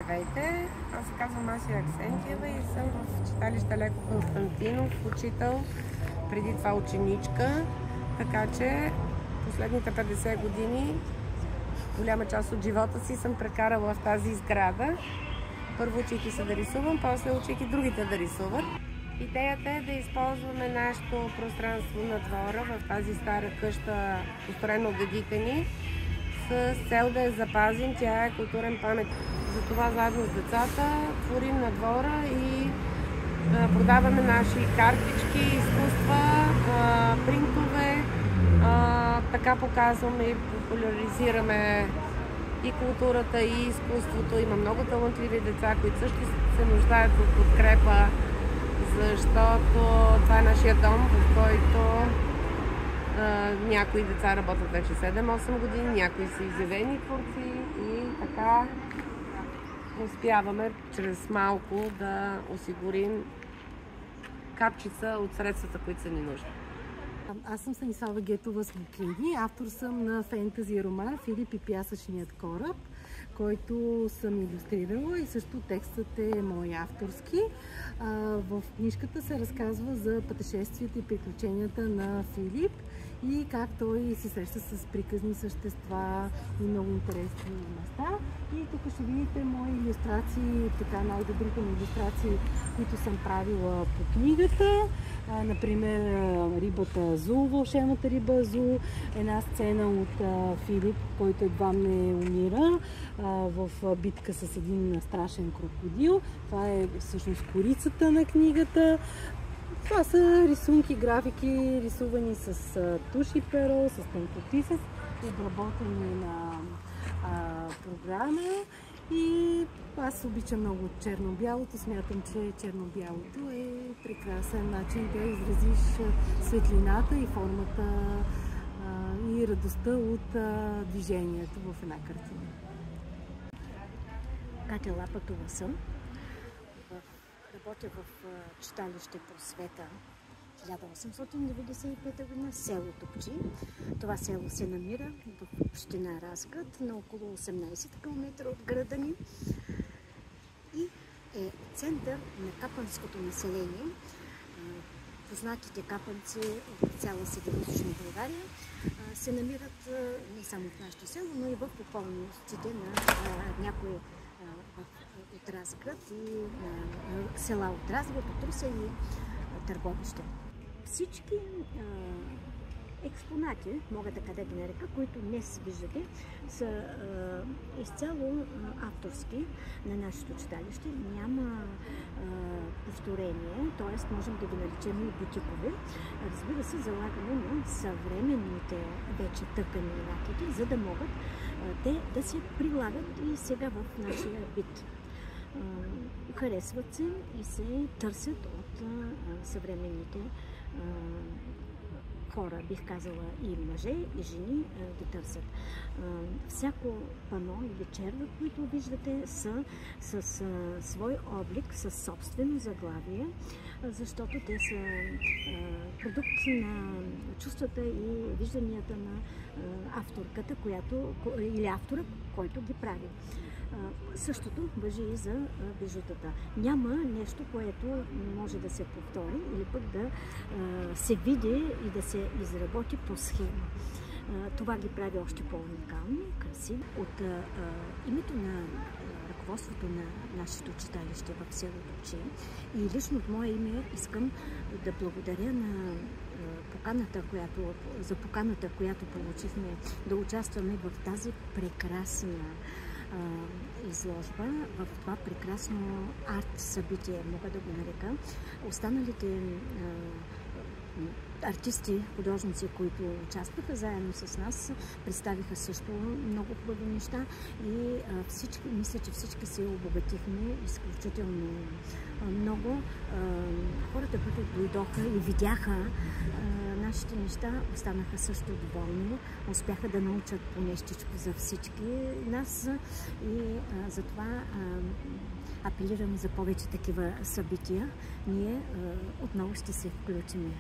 Здравейте, аз се казвам Асия Аксентиева и съм в читалище Леко Константинов, учител, преди това ученичка, така че последните 50 години голяма част от живота си съм прекарала в тази сграда. Първо учейки се да рисувам, после учейки другите да рисуват. Идеята е да използваме нашето пространство на двора в тази стара къща, построена от дедите ни, с цел да я запазим. Тя е културен памет. Затова заедно с децата творим на двора и продаваме наши картички, изкуства, принтове. Така показваме и популяризираме и културата, и изкуството. Има много талантливи деца, които също се нуждаят от подкрепа, защото това е нашия дом, в който някои деца работят вече 7-8 години, някои са изявени творци и така успяваме чрез малко да осигурим капчица от средствата, които са ни нужни. Аз съм Станислава Гетова Смокини, автор съм на фентази роман Филип и пясъчният кораб, който съм илюстрирала и също текстът е мой авторски. В книжката се разказва за пътешествията и приключенията на Филип и как той се среща с приказни същества и много интересни места. И тук ще видите мои илюстрации, така най-добрите ми илюстрации, които съм правила по книгата. Например, рибата Азул, вълшебната риба Азул, една сцена от Филип, който едва не умира в битка с един страшен крокодил. Това е всъщност корицата на книгата. Това са рисунки, графики, рисувани с туш и перо, с тънкотисък, обработени на програма. И аз обичам много черно-бялото. Смятам, че черно-бялото е прекрасен начин да изразиш светлината и формата и радостта от движението в една картина. Катя Лапатова съм. Работя в читалище Просвета 1895 година, село Топчи. Това село се намира в община Разград, на около 18 км от града ни и е център на капанското население. Познатите капанци от цяла Североизточна България се намират не само в нашето село, но и в околностите на някои от Разград и села от Разград, от Русе и Търговище. Всички експонати, мога така да ги нарека, които днес виждате, са изцяло авторски на нашето читалище. Няма повторение, т.е. можем да ги наречем и бутикови. Разбира се, залагаме на съвременните вече тъкани и накити, за да могат те да се прилагат и сега в нашия бит. Харесват се и се търсят от съвременните хора, бих казала и мъже, и жени ги търсят. Всяко пано или черва, които виждате, са с свой облик, с собствено заглавие, защото те са продукти на чувствата и вижданията на авторката, или автора, който ги прави. Същото важи и за бижутата. Няма нещо, което може да се повтори или пък да се види и да се изработи по схема. Това ги прави още по-уникални, красиви. От името на ръководството на нашето читалище в село Топчи и лично от мое име искам да благодаря на за поканата, която получихме да участваме в тази прекрасна изложба, в това прекрасно арт събитие, мога да го нарека. Останалите артисти, художници, които участваха заедно с нас, представиха също много хубави неща и мисля, че всички се обогатихме изключително много. Хората, които дойдоха и видяха нашите неща, останаха също доволни, успяха да научат по нещичко за всички нас и затова апелираме за повече такива събития. Ние отново ще се включим.